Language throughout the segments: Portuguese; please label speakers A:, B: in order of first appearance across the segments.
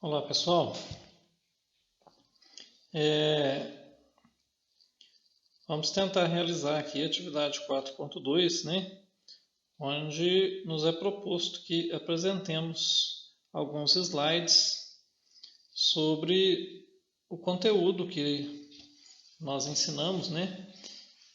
A: Olá pessoal, vamos tentar realizar aqui a atividade 4.2, né? Onde nos é proposto que apresentemos alguns slides sobre o conteúdo que nós ensinamos, né?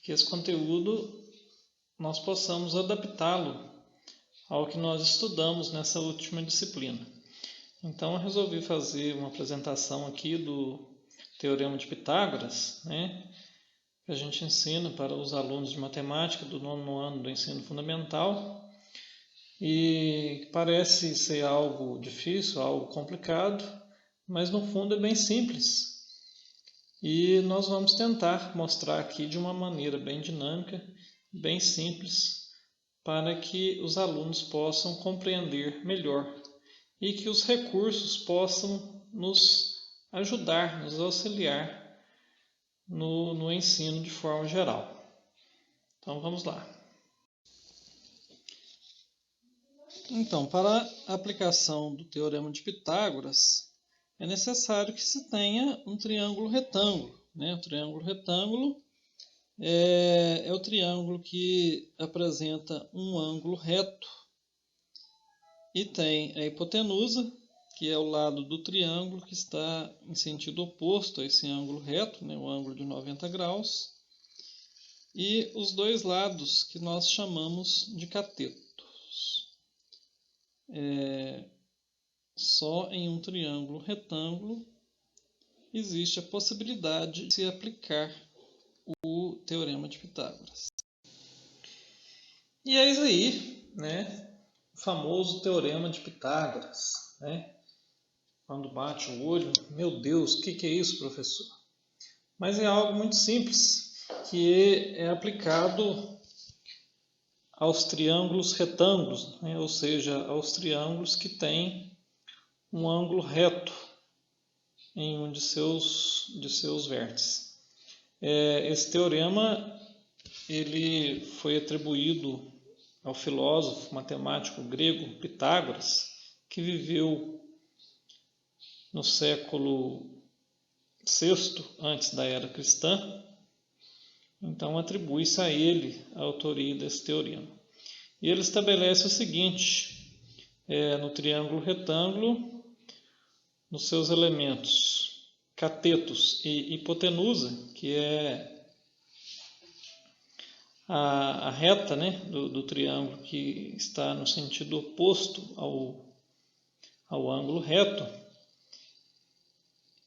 A: Que esse conteúdo nós possamos adaptá-lo ao que nós estudamos nessa última disciplina. Então eu resolvi fazer uma apresentação aqui do Teorema de Pitágoras, né, que a gente ensina para os alunos de matemática do 9º ano do ensino fundamental, e parece ser algo difícil, algo complicado, mas no fundo é bem simples. E nós vamos tentar mostrar aqui de uma maneira bem dinâmica, bem simples, para que os alunos possam compreender melhor e que os recursos possam nos ajudar, nos auxiliar no ensino de forma geral. Então vamos lá. Então, para a aplicação do Teorema de Pitágoras, é necessário que se tenha um triângulo retângulo, né? O triângulo retângulo é o triângulo que apresenta um ângulo reto e tem a hipotenusa, que é o lado do triângulo que está em sentido oposto a esse ângulo reto, né, o ângulo de 90 graus, e os dois lados que nós chamamos de catetos. Só em um triângulo retângulo existe a possibilidade de se aplicar o Teorema de Pitágoras. E eis aí, né, o famoso Teorema de Pitágoras, né? Quando bate o olho, meu Deus, o que é isso, professor? Mas é algo muito simples, que é aplicado aos triângulos retângulos, né? Ou seja, aos triângulos que têm um ângulo reto em um de seus vértices. Esse teorema ele foi atribuído ao filósofo matemático grego Pitágoras, que viveu no século VI antes da era cristã. Então atribui-se a ele a autoria desse teorema. E ele estabelece o seguinte: no triângulo retângulo, nos seus elementos catetos e hipotenusa, que é a reta, né, do triângulo que está no sentido oposto ao ângulo reto,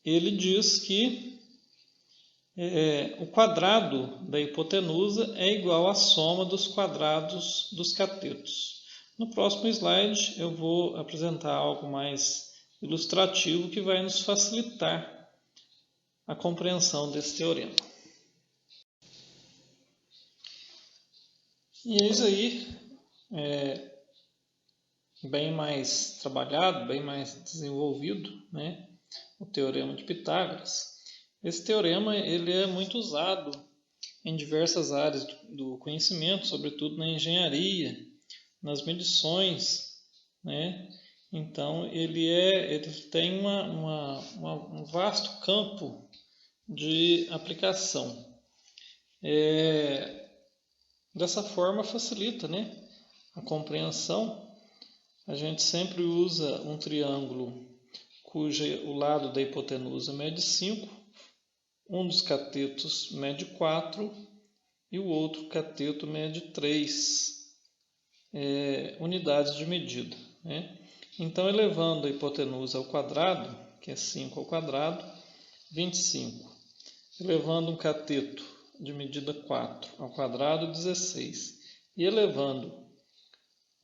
A: ele diz que o quadrado da hipotenusa é igual à soma dos quadrados dos catetos. No próximo slide eu vou apresentar algo mais ilustrativo que vai nos facilitar a compreensão desse teorema. E eis aí, bem mais trabalhado, bem mais desenvolvido, né, o Teorema de Pitágoras. Esse teorema ele é muito usado em diversas áreas do conhecimento, sobretudo na engenharia, nas medições, né? Então ele tem um vasto campo de aplicação. Dessa forma facilita, né, a compreensão. A gente sempre usa um triângulo o lado da hipotenusa mede 5, um dos catetos mede 4 e o outro cateto mede 3 unidades de medida, né? Então, elevando a hipotenusa ao quadrado, que é 5 ao quadrado, 25. Elevando um cateto de medida 4 ao quadrado, 16. E elevando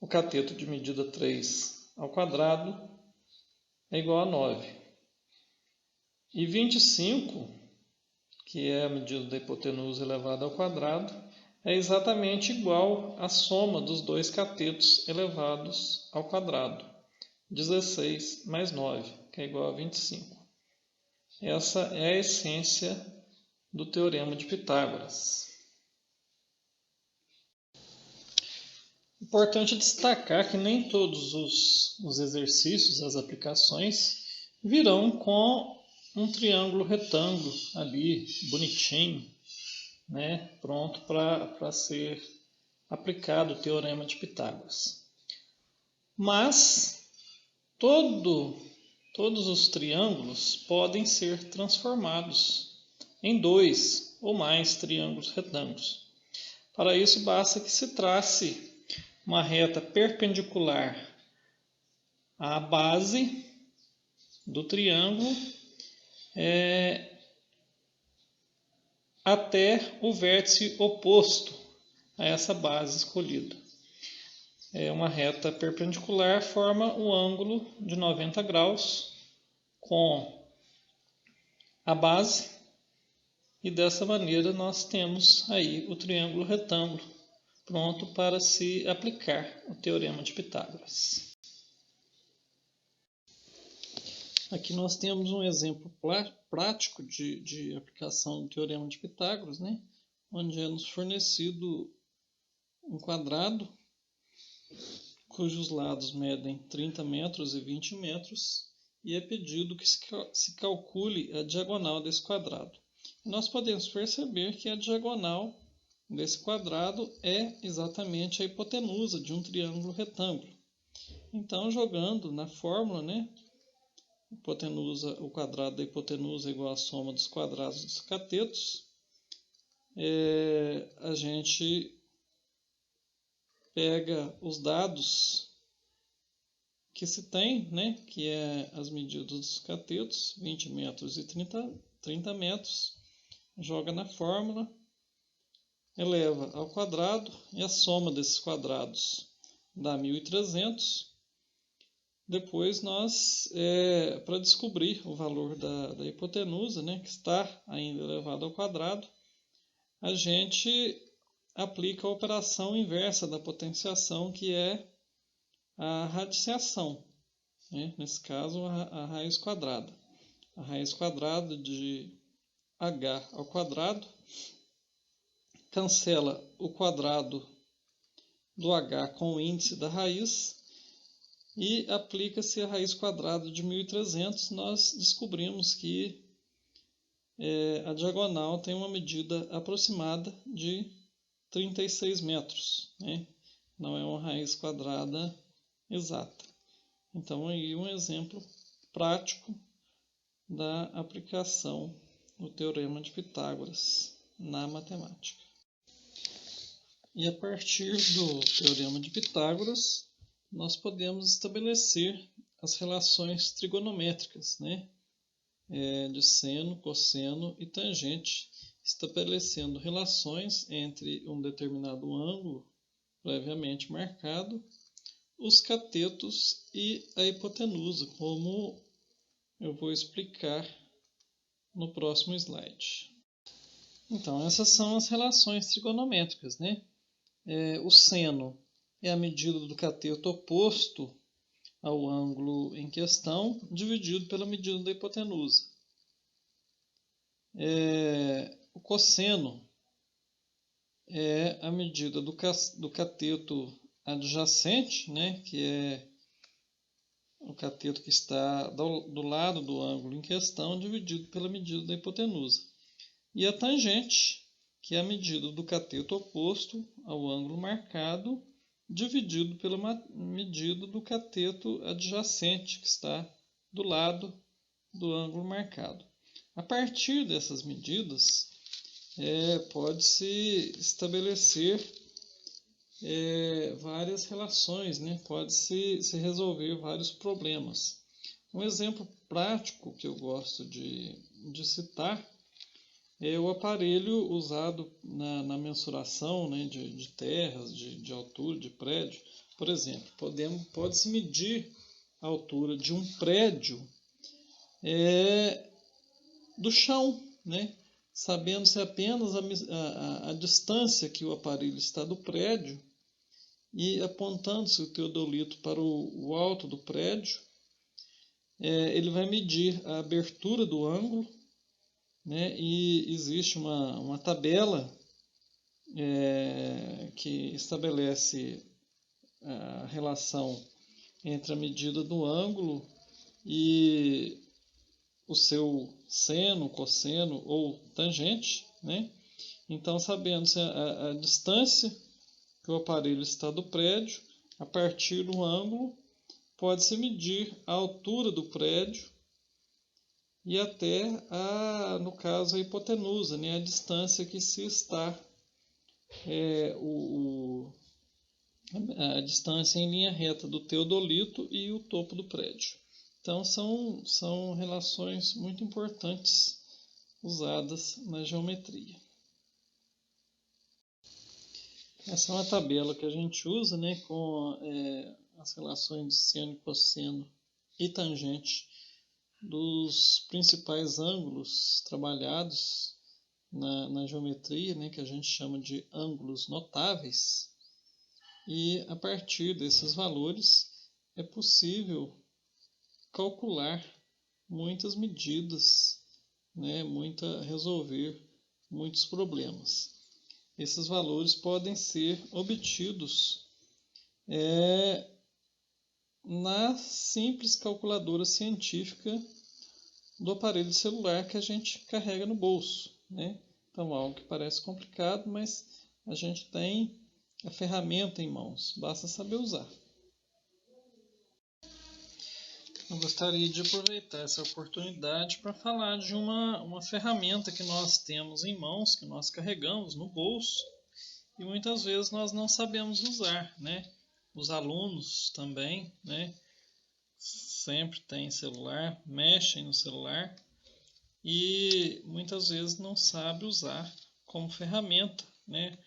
A: o cateto de medida 3 ao quadrado, é igual a 9. E 25, que é a medida da hipotenusa elevada ao quadrado, é exatamente igual à soma dos dois catetos elevados ao quadrado. 16 mais 9, que é igual a 25. Essa é a essência do Teorema de Pitágoras. Importante destacar que nem todos os exercícios, as aplicações, virão com um triângulo retângulo ali, bonitinho, né? Pronto para ser aplicado o Teorema de Pitágoras. Mas todos os triângulos podem ser transformados em dois ou mais triângulos retângulos. Para isso, basta que se trace uma reta perpendicular à base do triângulo até o vértice oposto a essa base escolhida. Uma reta perpendicular forma um ângulo de 90 graus com a base, e dessa maneira nós temos aí o triângulo retângulo pronto para se aplicar o Teorema de Pitágoras. Aqui nós temos um exemplo prático de aplicação do Teorema de Pitágoras, né? Onde é nos fornecido um quadrado cujos lados medem 30 metros e 20 metros e é pedido que se calcule a diagonal desse quadrado. E nós podemos perceber que a diagonal desse quadrado é exatamente a hipotenusa de um triângulo retângulo. Então, jogando na fórmula, né? O quadrado da hipotenusa é igual à soma dos quadrados dos catetos. A gente pega os dados que se tem, né, que é as medidas dos catetos, 20 metros e 30 metros, joga na fórmula, eleva ao quadrado e a soma desses quadrados dá 1.300. Depois nós, para descobrir o valor da hipotenusa, né, que está ainda elevado ao quadrado, a gente aplica a operação inversa da potenciação, que é a radiciação, né? Nesse caso a raiz quadrada. A raiz quadrada de h ao quadrado cancela o quadrado do h com o índice da raiz e aplica-se a raiz quadrada de 1.300. Nós descobrimos que a diagonal tem uma medida aproximada de 36 metros, né? Não é uma raiz quadrada exata. Então, aí um exemplo prático da aplicação do Teorema de Pitágoras na matemática. E a partir do Teorema de Pitágoras, nós podemos estabelecer as relações trigonométricas, né? De seno, cosseno e tangente, estabelecendo relações entre um determinado ângulo previamente marcado, os catetos e a hipotenusa, como eu vou explicar no próximo slide. Então, essas são as relações trigonométricas, né? O seno é a medida do cateto oposto ao ângulo em questão, dividido pela medida da hipotenusa. O cosseno é a medida do cateto adjacente, né, que é o cateto que está do lado do ângulo em questão, dividido pela medida da hipotenusa. E a tangente, que é a medida do cateto oposto ao ângulo marcado, dividido pela medida do cateto adjacente, que está do lado do ângulo marcado. A partir dessas medidas, pode-se estabelecer várias relações, né? Pode-se resolver vários problemas. Um exemplo prático que eu gosto de citar é o aparelho usado na mensuração, né, de terras, de altura, de prédio. Por exemplo, pode-se medir a altura de um prédio do chão, né? Sabendo-se apenas a distância que o aparelho está do prédio e apontando-se o teodolito para o alto do prédio, ele vai medir a abertura do ângulo, né? E existe uma tabela que estabelece a relação entre a medida do ângulo e o seu seno, cosseno ou tangente, né? Então, sabendo-se a distância que o aparelho está do prédio, a partir do ângulo, pode-se medir a altura do prédio e até, no caso, a hipotenusa, né? A distância que se está, a distância em linha reta do teodolito e o topo do prédio. Então, são relações muito importantes usadas na geometria. Essa é uma tabela que a gente usa, né, com as relações de seno, cosseno e tangente dos principais ângulos trabalhados na geometria, né, que a gente chama de ângulos notáveis. E a partir desses valores é possível calcular muitas medidas, né, resolver muitos problemas. Esses valores podem ser obtidos na simples calculadora científica do aparelho celular que a gente carrega no bolso, né? Então, algo que parece complicado, mas a gente tem a ferramenta em mãos, basta saber usar. Eu gostaria de aproveitar essa oportunidade para falar de uma ferramenta que nós temos em mãos, que nós carregamos no bolso e muitas vezes nós não sabemos usar, né? Os alunos também, né? Sempre têm celular, mexem no celular e muitas vezes não sabem usar como ferramenta, né?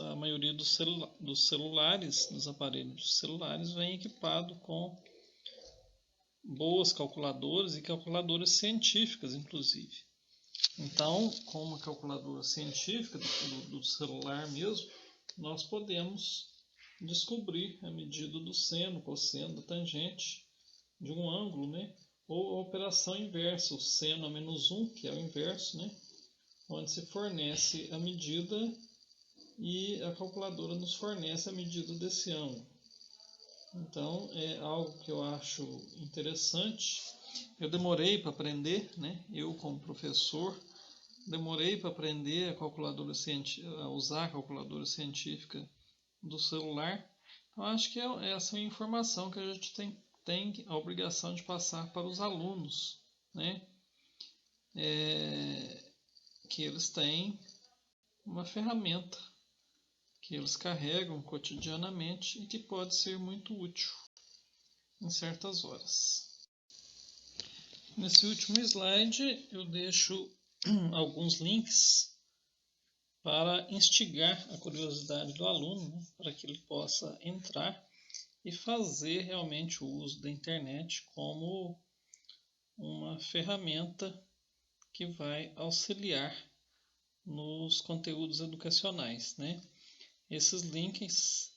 A: A maioria dos celulares, dos aparelhos celulares, vem equipado com boas calculadoras e calculadoras científicas, inclusive. Então, com uma calculadora científica do celular mesmo, nós podemos descobrir a medida do seno, cosseno, da tangente de um ângulo, né? Ou a operação inversa, o seno a menos 1, que é o inverso, né? Onde se fornece a medida e a calculadora nos fornece a medida desse ângulo. Então, é algo que eu acho interessante. Eu demorei para aprender, né? Eu, como professor, demorei para aprender a usar a calculadora científica do celular. Então, acho que essa é uma informação que a gente tem a obrigação de passar para os alunos, né? Que eles têm uma ferramenta que eles carregam cotidianamente e que pode ser muito útil em certas horas. Nesse último slide eu deixo alguns links para instigar a curiosidade do aluno, né, para que ele possa entrar e fazer realmente o uso da internet como uma ferramenta que vai auxiliar nos conteúdos educacionais, né? Esses links,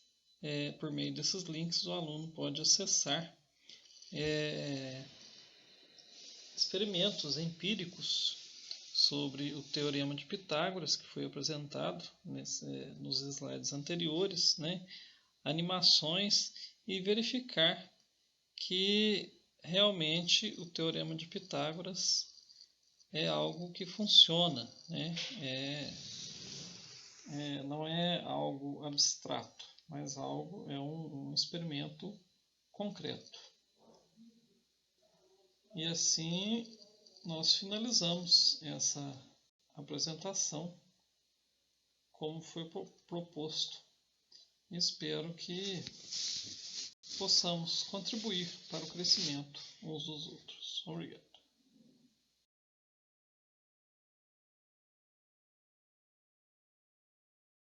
A: por meio desses links, o aluno pode acessar experimentos empíricos sobre o Teorema de Pitágoras, que foi apresentado nos slides anteriores, né? Animações e verificar que realmente o Teorema de Pitágoras é algo que funciona, né? Não é algo abstrato, mas é um experimento concreto. E assim nós finalizamos essa apresentação como foi proposto. Espero que possamos contribuir para o crescimento uns dos outros. Obrigado.